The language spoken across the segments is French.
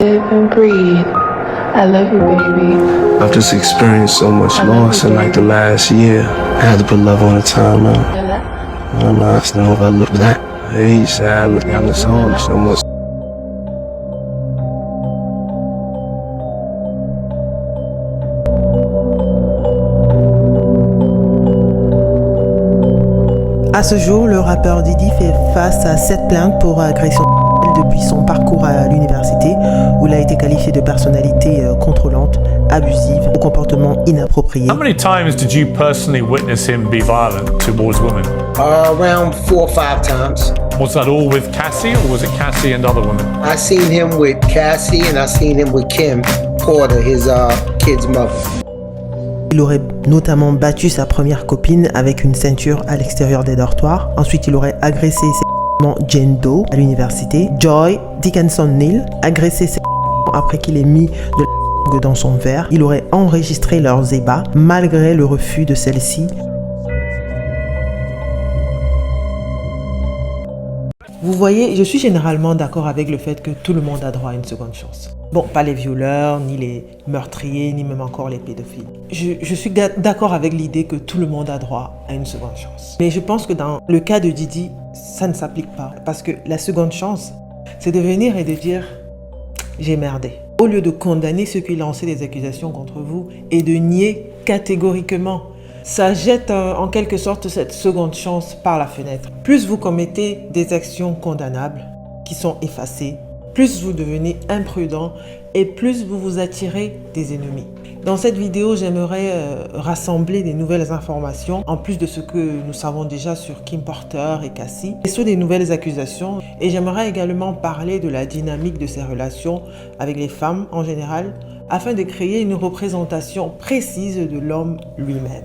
Live and breathe. I love you, baby. I've just experienced so much loss in like the last year. I had to put love on a timeout. I'm not know if I look back. Hey, sad, look down this home so much. À ce jour, le rappeur Diddy fait face à 7 plaintes pour agression depuis son parcours à l'université, où il a été qualifié de personnalité contrôlante, abusive, au comportement inapproprié. How many times did you personally witness him be violent towards women? Around 4 or 5 times. Was that all with Cassie, or was it Cassie and other women? I seen him with Cassie and I seen him with Kim Porter, his kid's mother. Il aurait notamment battu sa première copine avec une ceinture à l'extérieur des dortoirs. Ensuite, il aurait agressé sexuellement Jane Doe à l'université. Joy Dickinson Neal, agressé sexuellement après qu'il ait mis de la dans son verre. Il aurait enregistré leurs ébats malgré le refus de celle-ci. Vous voyez, je suis généralement d'accord avec le fait que tout le monde a droit à une seconde chance. Bon, pas les violeurs, ni les meurtriers, ni même encore les pédophiles. Je suis d'accord avec l'idée que tout le monde a droit à une seconde chance. Mais je pense que dans le cas de Diddy, ça ne s'applique pas. Parce que la seconde chance, c'est de venir et de dire « j'ai merdé ». Au lieu de condamner ceux qui lançaient des accusations contre vous et de nier catégoriquement, ça jette en quelque sorte cette seconde chance par la fenêtre. Plus vous commettez des actions condamnables qui sont effacées, plus vous devenez imprudent et plus vous vous attirez des ennemis. Dans cette vidéo, j'aimerais rassembler des nouvelles informations, en plus de ce que nous savons déjà sur Kim Porter et Cassie, et sur des nouvelles accusations. Et j'aimerais également parler de la dynamique de ces relations avec les femmes en général, afin de créer une représentation précise de l'homme lui-même.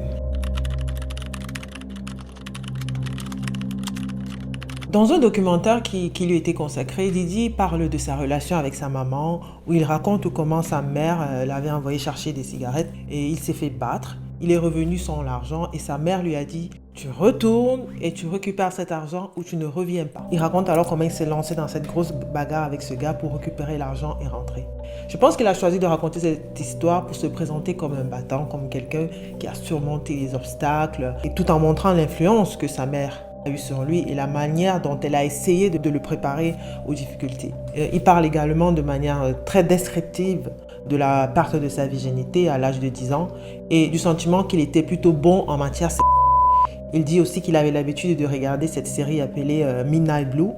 Dans un documentaire qui lui était consacré, Diddy parle de sa relation avec sa maman, où il raconte comment sa mère l'avait envoyé chercher des cigarettes et il s'est fait battre. Il est revenu sans l'argent et sa mère lui a dit « Tu retournes et tu récupères cet argent ou tu ne reviens pas ». Il raconte alors comment il s'est lancé dans cette grosse bagarre avec ce gars pour récupérer l'argent et rentrer. Je pense qu'il a choisi de raconter cette histoire pour se présenter comme un battant, comme quelqu'un qui a surmonté les obstacles, et tout en montrant l'influence que sa mère a eu sur lui et la manière dont elle a essayé de le préparer aux difficultés. Il parle également de manière très descriptive de la perte de sa virginité à l'âge de 10 ans et du sentiment qu'il était plutôt bon en matière sexuelle. Il dit aussi qu'il avait l'habitude de regarder cette série appelée Midnight Blue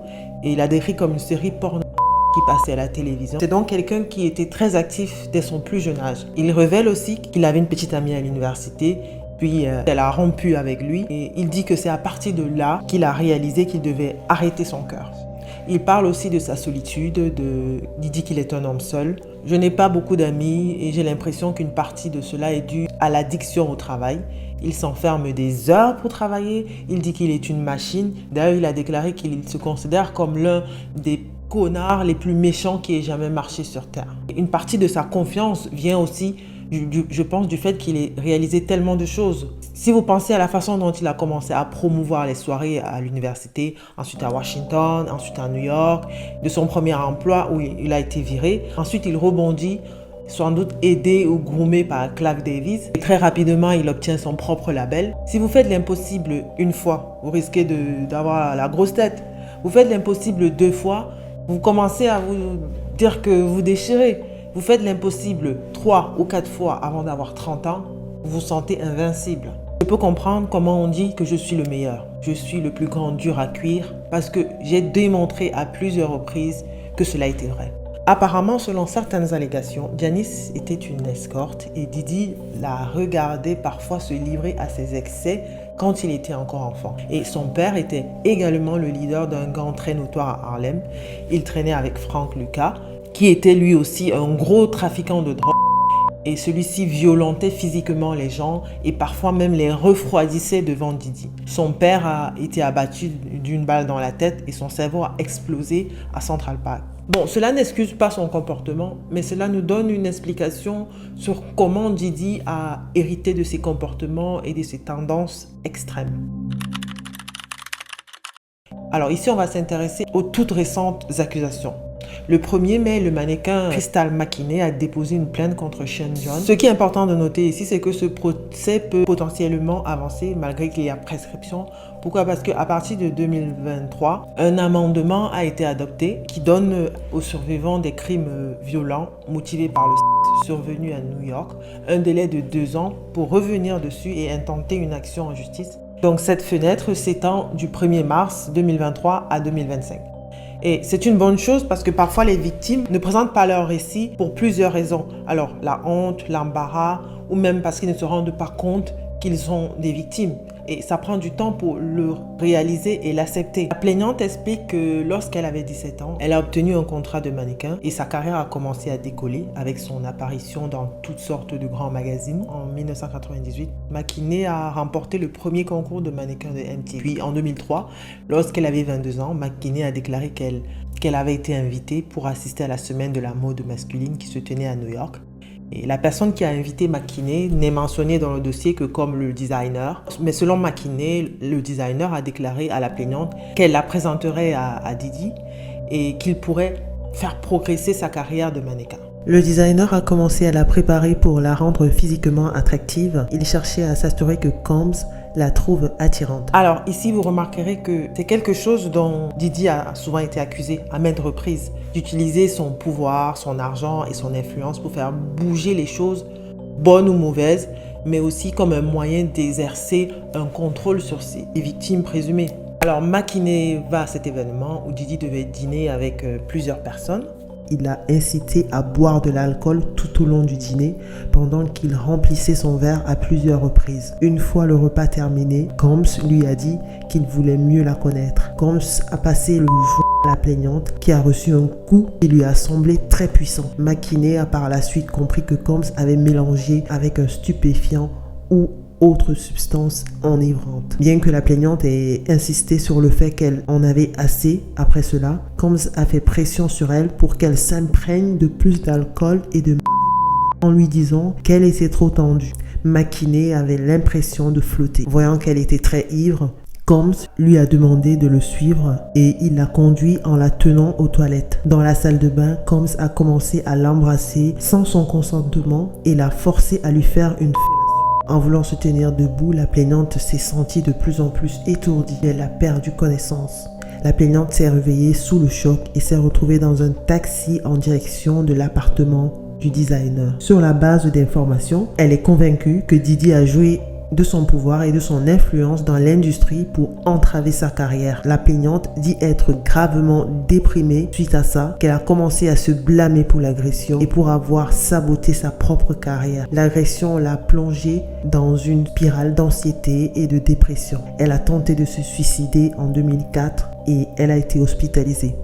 et il la décrit comme une série porno qui passait à la télévision. C'est donc quelqu'un qui était très actif dès son plus jeune âge. Il révèle aussi qu'il avait une petite amie à l'université. Puis elle a rompu avec lui et il dit que c'est à partir de là qu'il a réalisé qu'il devait arrêter son cœur. Il parle aussi de sa solitude, il dit qu'il est un homme seul. Je n'ai pas beaucoup d'amis et j'ai l'impression qu'une partie de cela est due à l'addiction au travail. Il s'enferme des heures pour travailler, il dit qu'il est une machine. D'ailleurs, il a déclaré qu'il se considère comme l'un des connards les plus méchants qui ait jamais marché sur Terre. Une partie de sa confiance vient aussi je pense du fait qu'il ait réalisé tellement de choses. Si vous pensez à la façon dont il a commencé à promouvoir les soirées à l'université, ensuite à Washington, ensuite à New York, de son premier emploi où il a été viré, ensuite il rebondit, sans doute aidé ou groomé par Clive Davis. Et très rapidement, il obtient son propre label. Si vous faites l'impossible une fois, vous risquez d'avoir la grosse tête. Vous faites l'impossible 2 fois, vous commencez à vous dire que vous déchirez. Vous faites l'impossible 3 ou 4 fois avant d'avoir 30 ans, vous vous sentez invincible. Je peux comprendre comment on dit que je suis le meilleur. Je suis le plus grand dur à cuire parce que j'ai démontré à plusieurs reprises que cela était vrai. Apparemment, selon certaines allégations, Janice était une escorte et Diddy l'a regardé parfois se livrer à ses excès quand il était encore enfant. Et son père était également le leader d'un gang très notoire à Harlem. Il traînait avec Frank Lucas, qui était lui aussi un gros trafiquant de drogue. Et celui-ci violentait physiquement les gens et parfois même les refroidissait devant Diddy. Son père a été abattu d'une balle dans la tête et son cerveau a explosé à Central Park. Bon, cela n'excuse pas son comportement, mais cela nous donne une explication sur comment Diddy a hérité de ses comportements et de ses tendances extrêmes. Alors ici, on va s'intéresser aux toutes récentes accusations. Le 1er mai, le mannequin Crystal McKinney a déposé une plainte contre Sean John. Ce qui est important de noter ici, c'est que ce procès peut potentiellement avancer malgré qu'il y a prescription. Pourquoi? Parce qu'à partir de 2023, un amendement a été adopté qui donne aux survivants des crimes violents motivés par le sexe survenu à New York un délai de 2 ans pour revenir dessus et intenter une action en justice. Donc cette fenêtre s'étend du 1er mars 2023 à 2025. Et c'est une bonne chose parce que parfois les victimes ne présentent pas leur récit pour plusieurs raisons. Alors la honte, l'embarras ou même parce qu'ils ne se rendent pas compte qu'ils sont des victimes. Et ça prend du temps pour le réaliser et l'accepter. La plaignante explique que lorsqu'elle avait 17 ans, elle a obtenu un contrat de mannequin et sa carrière a commencé à décoller avec son apparition dans toutes sortes de grands magazines. En 1998, McKinney a remporté le premier concours de mannequin de MTV. Puis en 2003, lorsqu'elle avait 22 ans, McKinney a déclaré qu'elle avait été invitée pour assister à la semaine de la mode masculine qui se tenait à New York. Et la personne qui a invité McKinney n'est mentionnée dans le dossier que comme le designer. Mais selon McKinney, le designer a déclaré à la plaignante qu'elle la présenterait à Didi et qu'il pourrait faire progresser sa carrière de mannequin. Le designer a commencé à la préparer pour la rendre physiquement attractive. Il cherchait à s'assurer que Combs la trouve attirante. Alors ici, vous remarquerez que c'est quelque chose dont Didi a souvent été accusé à maintes reprises, d'utiliser son pouvoir, son argent et son influence pour faire bouger les choses, bonnes ou mauvaises, mais aussi comme un moyen d'exercer un contrôle sur ses victimes présumées. Alors McKinney va à cet événement où Didi devait dîner avec plusieurs personnes. Il l'a incité à boire de l'alcool tout au long du dîner pendant qu'il remplissait son verre à plusieurs reprises. Une fois le repas terminé, Combs lui a dit qu'il voulait mieux la connaître. Combs a passé le à la plaignante qui a reçu un coup qui lui a semblé très puissant. McKinney a par la suite compris que Combs avait mélangé avec un stupéfiant ou autre substance enivrante. Bien que la plaignante ait insisté sur le fait qu'elle en avait assez après cela, Combs a fait pression sur elle pour qu'elle s'imprègne de plus d'alcool et de en lui disant qu'elle était trop tendue. McKinney avait l'impression de flotter. Voyant qu'elle était très ivre, Combs lui a demandé de le suivre et il l'a conduit en la tenant aux toilettes. Dans la salle de bain, Combs a commencé à l'embrasser sans son consentement et l'a forcé à lui faire une fellation. En voulant se tenir debout, la plaignante s'est sentie de plus en plus étourdie. Elle a perdu connaissance. La plaignante s'est réveillée sous le choc et s'est retrouvée dans un taxi en direction de l'appartement du designer. Sur la base d'informations, elle est convaincue que Didi a joué de son pouvoir et de son influence dans l'industrie pour entraver sa carrière. La plaignante dit être gravement déprimée suite à ça, qu'elle a commencé à se blâmer pour l'agression et pour avoir saboté sa propre carrière. L'agression l'a plongée dans une spirale d'anxiété et de dépression. Elle a tenté de se suicider en 2004 et elle a été hospitalisée.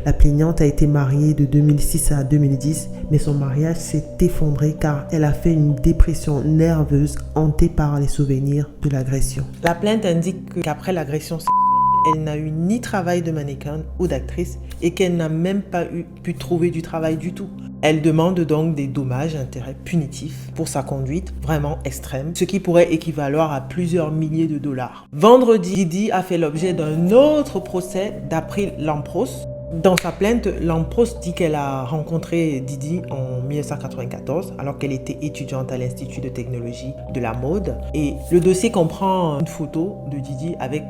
La plaignante a été mariée de 2006 à 2010, mais son mariage s'est effondré car elle a fait une dépression nerveuse hantée par les souvenirs de l'agression. La plainte indique qu'après l'agression sexuelle, elle n'a eu ni travail de mannequin ou d'actrice et qu'elle n'a même pas pu trouver du travail du tout. Elle demande donc des dommages et intérêts punitifs pour sa conduite vraiment extrême, ce qui pourrait équivaloir à plusieurs milliers de dollars. Vendredi, Didi a fait l'objet d'un autre procès d'April Lampros. Dans sa plainte, Lampros dit qu'elle a rencontré Didi en 1994 alors qu'elle était étudiante à l'Institut de technologie de la mode. Et le dossier comprend une photo de Didi avec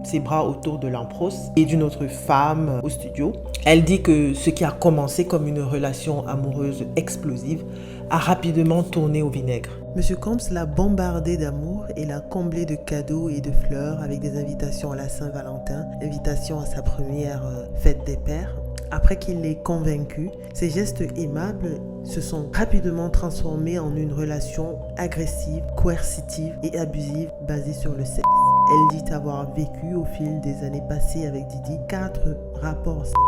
ses bras autour de Lampros et d'une autre femme au studio. Elle dit que ce qui a commencé comme une relation amoureuse explosive a rapidement tourné au vinaigre. Monsieur Combs l'a bombardé d'amour et l'a comblé de cadeaux et de fleurs avec des invitations à la Saint-Valentin, invitations à sa première fête des pères. Après qu'il l'ait convaincue, ces gestes aimables se sont rapidement transformés en une relation agressive, coercitive et abusive basée sur le sexe. Elle dit avoir vécu au fil des années passées avec Didi 4 rapports sexuels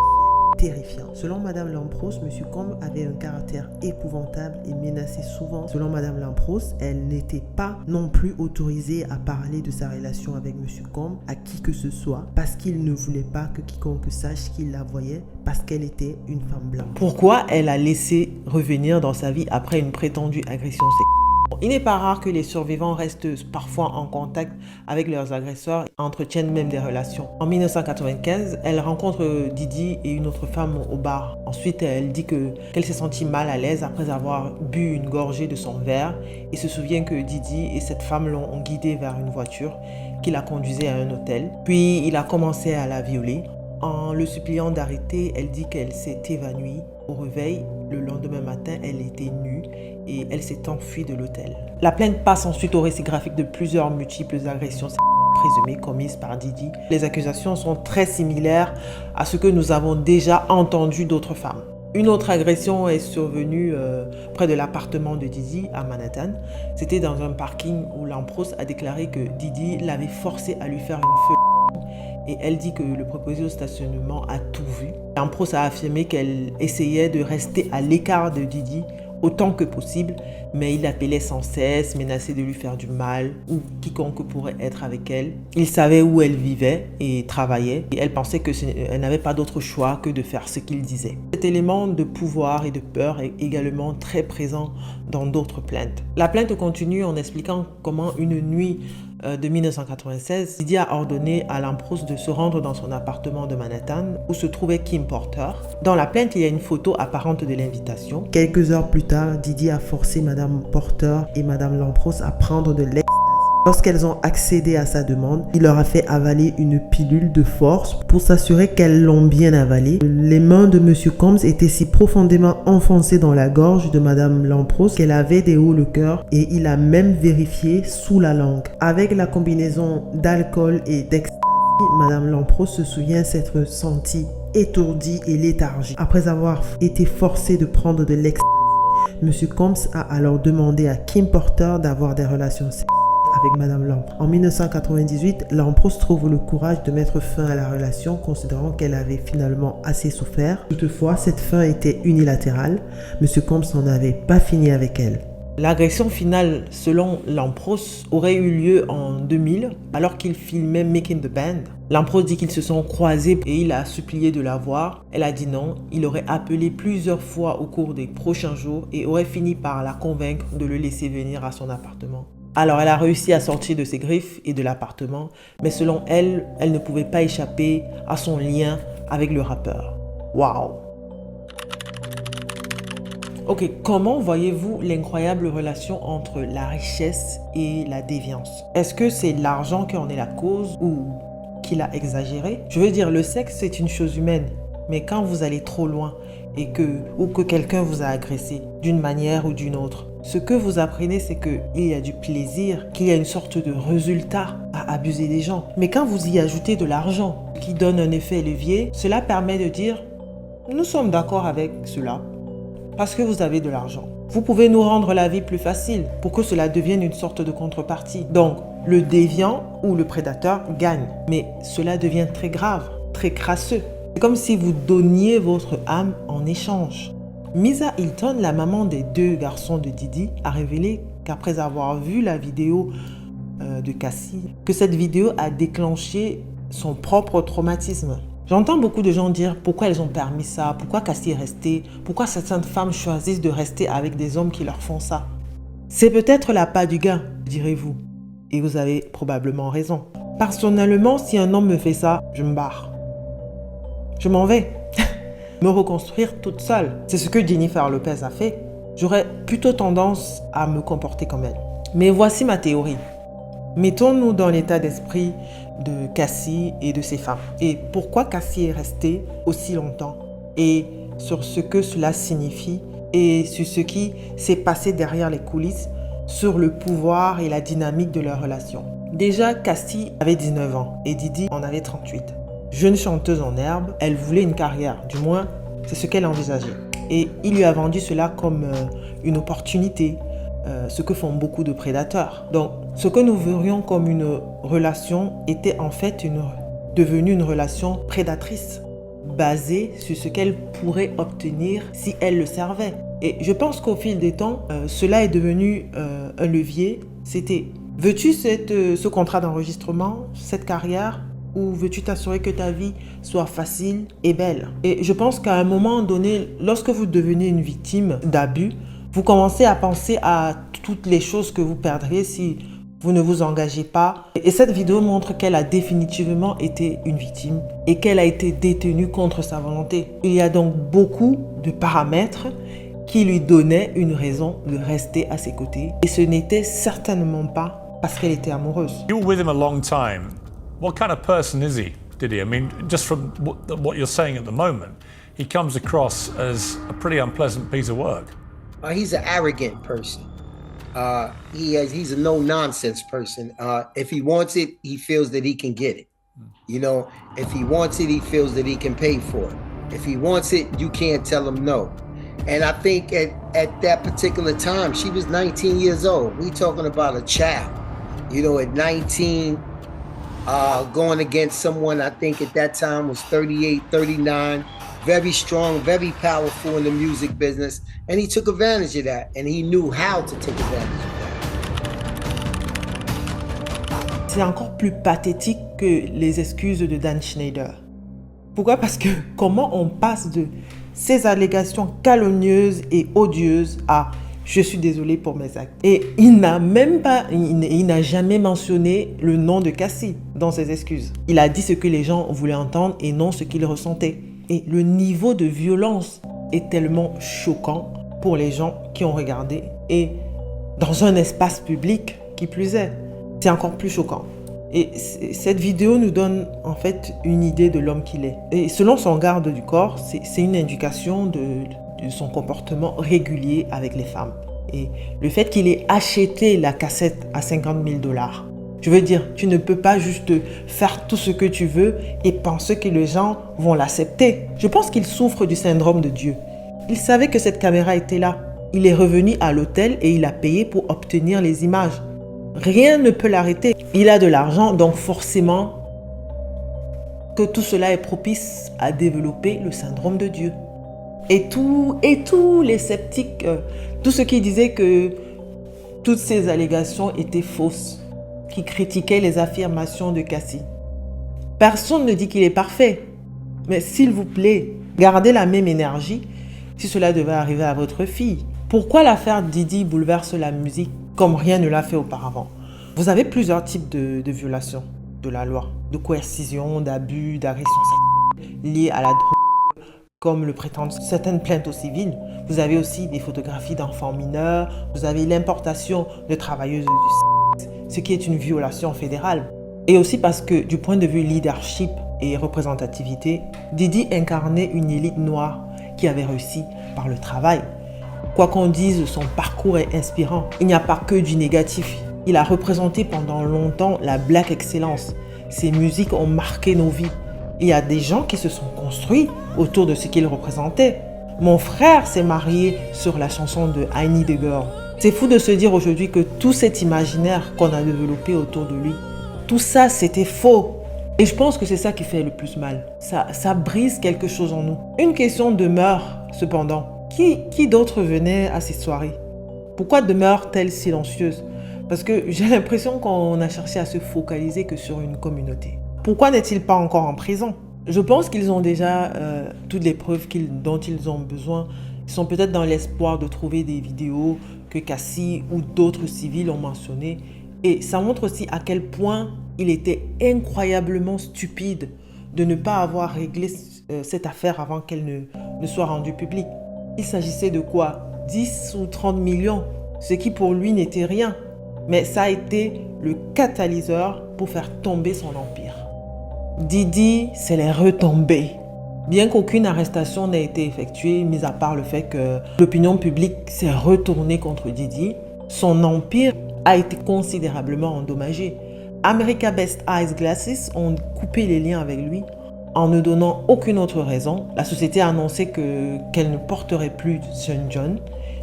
terrifiants. Selon Madame Lampros, M. Combs avait un caractère épouvantable et menaçait souvent. Selon Madame Lampros, elle n'était pas non plus autorisée à parler de sa relation avec M. Combs à qui que ce soit parce qu'il ne voulait pas que quiconque sache qu'il la voyait parce qu'elle était une femme blanche. Pourquoi elle a laissé revenir dans sa vie après une prétendue agression sexuelle? Il n'est pas rare que les survivants restent parfois en contact avec leurs agresseurs et entretiennent même des relations. En 1995, elle rencontre Didi et une autre femme au bar. Ensuite, elle dit qu'elle s'est sentie mal à l'aise après avoir bu une gorgée de son verre et se souvient que Didi et cette femme l'ont guidée vers une voiture qui la conduisait à un hôtel. Puis, il a commencé à la violer. En le suppliant d'arrêter, elle dit qu'elle s'est évanouie. Au réveil, le lendemain matin, elle était nue et elle s'est enfuie de l'hôtel. La plainte passe ensuite au récit graphique de plusieurs multiples agressions présumées commises par Didi. Les accusations sont très similaires à ce que nous avons déjà entendu d'autres femmes. Une autre agression est survenue près de l'appartement de Didi à Manhattan. C'était dans un parking où Lampros a déclaré que Didi l'avait forcé à lui faire une feu. Et elle dit que le préposé au stationnement a tout vu. Lampros a affirmé qu'elle essayait de rester à l'écart de Didi autant que possible, mais il l'appelait sans cesse, menaçait de lui faire du mal ou quiconque pourrait être avec elle. Il savait où elle vivait et travaillait et elle pensait qu'elle n'avait pas d'autre choix que de faire ce qu'il disait. Cet élément de pouvoir et de peur est également très présent dans d'autres plaintes. La plainte continue en expliquant comment une nuit de 1996, Didi a ordonné à Lampros de se rendre dans son appartement de Manhattan où se trouvait Kim Porter. Dans la plainte, il y a une photo apparente de l'invitation. Quelques heures plus tard, Didi a forcé Madame Porter et Madame Lampros à prendre de l'ecstasy. Lorsqu'elles ont accédé à sa demande, il leur a fait avaler une pilule de force pour s'assurer qu'elles l'ont bien avalée. Les mains de Monsieur Combs étaient si profondément enfoncées dans la gorge de Madame Lampros qu'elle avait des hauts le cœur et il a même vérifié sous la langue. Avec la combinaison d'alcool et d'ecstasy, Madame Lampros se souvient s'être sentie étourdie et léthargique. Après avoir été forcée de prendre de l'ecstasy, Monsieur Combs a alors demandé à Kim Porter d'avoir des relations sexuelles avec Madame Lampros. En 1998, Lampros trouve le courage de mettre fin à la relation, considérant qu'elle avait finalement assez souffert. Toutefois, cette fin était unilatérale. Monsieur Combs n'en avait pas fini avec elle. L'agression finale, selon Lampros, aurait eu lieu en 2000, alors qu'il filmait Making the Band. Lampros dit qu'ils se sont croisés et il a supplié de la voir. Elle a dit non. Il aurait appelé plusieurs fois au cours des prochains jours et aurait fini par la convaincre de le laisser venir à son appartement. Alors, elle a réussi à sortir de ses griffes et de l'appartement, mais selon elle, elle ne pouvait pas échapper à son lien avec le rappeur. Waouh! Ok, comment voyez-vous l'incroyable relation entre la richesse et la déviance? Est-ce que c'est l'argent qui en est la cause ou qu'il a exagéré? Je veux dire, le sexe, c'est une chose humaine, mais quand vous allez trop loin et que quelqu'un vous a agressé d'une manière ou d'une autre, ce que vous apprenez, c'est qu'il y a du plaisir, qu'il y a une sorte de résultat à abuser des gens. Mais quand vous y ajoutez de l'argent qui donne un effet levier, cela permet de dire « Nous sommes d'accord avec cela parce que vous avez de l'argent. Vous pouvez nous rendre la vie plus facile pour que cela devienne une sorte de contrepartie. » Donc, le déviant ou le prédateur gagne. Mais cela devient très grave, très crasseux. C'est comme si vous donniez votre âme en échange. Misa Hilton, la maman des deux garçons de Didi, a révélé qu'après avoir vu la vidéo de Cassie, que cette vidéo a déclenché son propre traumatisme. J'entends beaucoup de gens dire pourquoi elles ont permis ça, pourquoi Cassie est restée, pourquoi certaines femmes choisissent de rester avec des hommes qui leur font ça. C'est peut-être l'appât du gain, direz-vous. Et vous avez probablement raison. Personnellement, si un homme me fait ça, je me barre. Je m'en vais. Me reconstruire toute seule. C'est ce que Jennifer Lopez a fait. J'aurais plutôt tendance à me comporter comme elle. Mais voici ma théorie. Mettons-nous dans l'état d'esprit de Cassie et de ses femmes. Et pourquoi Cassie est restée aussi longtemps? Et sur ce que cela signifie et sur ce qui s'est passé derrière les coulisses, sur le pouvoir et la dynamique de leur relation. Déjà, Cassie avait 19 ans et Didi en avait 38. Jeune chanteuse en herbe, elle voulait une carrière, du moins c'est ce qu'elle envisageait. Et il lui a vendu cela comme une opportunité, ce que font beaucoup de prédateurs. Donc ce que nous verrions comme une relation était en fait devenue une relation prédatrice, basée sur ce qu'elle pourrait obtenir si elle le servait. Et je pense qu'au fil des temps, cela est devenu un levier. C'était, veux-tu ce contrat d'enregistrement, cette carrière? Ou veux-tu t'assurer que ta vie soit facile et belle? Et je pense qu'à un moment donné, lorsque vous devenez une victime d'abus, Vous commencez à penser à toutes les choses que vous perdriez si vous ne vous engagez pas. Et cette vidéo montre qu'elle a définitivement été une victime et qu'elle a été détenue contre sa volonté. Il y a donc beaucoup de paramètres qui lui donnaient une raison de rester à ses côtés. Et ce n'était certainement pas parce qu'elle était amoureuse. You were with him a long time. What kind of person is he? Did he? I mean, just from what you're saying at the moment, he comes across as a pretty unpleasant piece of work. He's an arrogant person. He's a no-nonsense person. If he wants it, he feels that he can get it. You know, if he wants it, he feels that he can pay for it. If he wants it, you can't tell him no. And I think at that particular time, she was 19 years old. We talking about a child. You know, at 19, going against someone I think at that time was 38, 39. Very strong, very powerful in the music business, and he took advantage of that, and he knew how to take advantage of that. C'est encore plus pathétique que les excuses de Dan Schneider. Pourquoi? Parce que comment on passe de ces allégations calomnieuses et odieuses à « je suis désolé pour mes actes ». Et il n'a jamais mentionné le nom de Cassie dans ses excuses. Il a dit ce que les gens voulaient entendre et non ce qu'ils ressentaient. Et le niveau de violence est tellement choquant pour les gens qui ont regardé. Et dans un espace public, qui plus est, c'est encore plus choquant. Et cette vidéo nous donne en fait une idée de l'homme qu'il est. Et selon son garde du corps, c'est une indication de son comportement régulier avec les femmes. Et le fait qu'il ait acheté la cassette à 50 000 $. Je veux dire, tu ne peux pas juste faire tout ce que tu veux et penser que les gens vont l'accepter. Je pense qu'il souffre du syndrome de Dieu. Il savait que cette caméra était là. Il est revenu à l'hôtel et il a payé pour obtenir les images. Rien ne peut l'arrêter. Il a de l'argent, donc forcément que tout cela est propice à développer le syndrome de Dieu. Et tous les sceptiques, tous ceux qui disaient que toutes ces allégations étaient fausses, qui critiquaient les affirmations de Cassie. Personne ne dit qu'il est parfait, mais s'il vous plaît, gardez la même énergie si cela devait arriver à votre fille. Pourquoi l'affaire Didi bouleverse la musique comme rien ne l'a fait auparavant? Vous avez plusieurs types de violations de la loi, de coercition, d'abus, d'agression sexuelle liées à la drogue, comme le prétendent certaines plaintes au civil. Vous avez aussi des photographies d'enfants mineurs, vous avez l'importation de travailleuses du sexe, ce qui est une violation fédérale. Et aussi parce que du point de vue leadership et représentativité, Didi incarnait une élite noire qui avait réussi par le travail. Quoi qu'on dise, son parcours est inspirant. Il n'y a pas que du négatif. Il a représenté pendant longtemps la Black Excellence. Ses musiques ont marqué nos vies. Il y a des gens qui se sont construits autour de ce qu'il représentait. Mon frère s'est marié sur la chanson de I Need a Girl. C'est fou de se dire aujourd'hui que tout cet imaginaire qu'on a développé autour de lui, tout ça c'était faux. Et je pense que c'est ça qui fait le plus mal. Ça brise quelque chose en nous. Une question demeure cependant. Qui d'autre venait à ces soirées? Pourquoi demeure-t-elle silencieuse? Parce que j'ai l'impression qu'on a cherché à se focaliser que sur une communauté. Pourquoi n'est-il pas encore en prison? Je pense qu'ils ont déjà toutes les preuves dont ils ont besoin. Ils sont peut-être dans l'espoir de trouver des vidéos que Cassie ou d'autres civils ont mentionnées. Et ça montre aussi à quel point il était incroyablement stupide de ne pas avoir réglé cette affaire avant qu'elle ne soit rendue publique. Il s'agissait de quoi? 10 ou 30 millions, ce qui pour lui n'était rien. Mais ça a été le catalyseur pour faire tomber son empire. Didi, c'est les retombées. Bien qu'aucune arrestation n'ait été effectuée, mis à part le fait que l'opinion publique s'est retournée contre Didi, son empire a été considérablement endommagé. America Best Eyes Glasses ont coupé les liens avec lui en ne donnant aucune autre raison. La société a annoncé qu'elle ne porterait plus John John.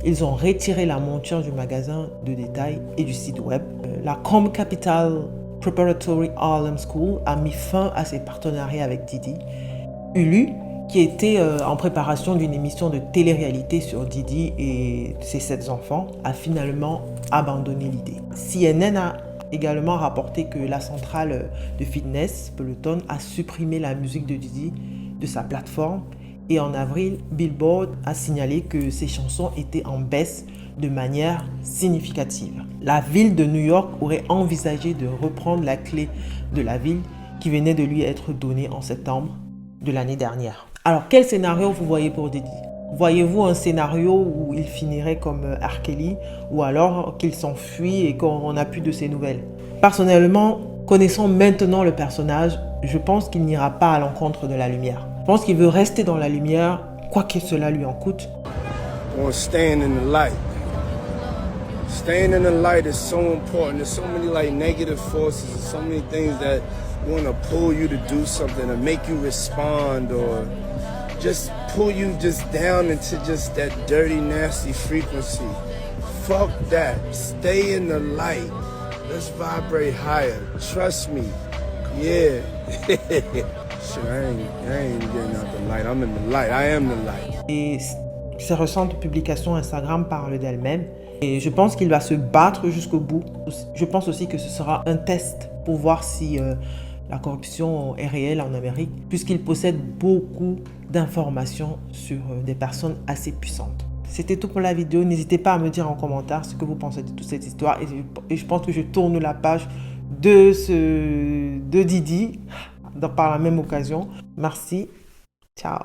Ils ont retiré la monture du magasin de détail et du site web. La Com Capital Preparatory Harlem School a mis fin à ses partenariats avec Didi. Hulu, qui était en préparation d'une émission de télé-réalité sur Didi et ses 7 enfants, a finalement abandonné l'idée. CNN a également rapporté que la centrale de fitness, Peloton, a supprimé la musique de Didi de sa plateforme. Et en avril, Billboard a signalé que ses chansons étaient en baisse de manière significative. La ville de New York aurait envisagé de reprendre la clé de la ville qui venait de lui être donnée en septembre de l'année dernière. Alors, quel scénario vous voyez pour Diddy? Voyez-vous un scénario où il finirait comme R. Kelly ou alors qu'il s'enfuit et qu'on n'a plus de ses nouvelles? Personnellement, connaissant maintenant le personnage, je pense qu'il n'ira pas à l'encontre de la lumière. Je pense qu'il veut rester dans la lumière, quoi que cela lui en coûte. Or staying in the light. Staying in the light is so important. There's so many like negative forces and so many things that want to pull you to do something or make you respond or just pull you just down into just that dirty, nasty frequency. Fuck that. Stay in the light. Let's vibrate higher. Trust me. Yeah. Shit, I ain't getting out the light. I'm in the light. I am the light. Et ses récentes publications Instagram parlent d'elles-mêmes. Et je pense qu'il va se battre jusqu'au bout. Je pense aussi que ce sera un test pour voir si la corruption est réelle en Amérique, puisqu'il possède beaucoup d'informations sur des personnes assez puissantes. C'était tout pour la vidéo. N'hésitez pas à me dire en commentaire ce que vous pensez de toute cette histoire. Et je pense que je tourne la page de Diddy par la même occasion. Merci. Ciao.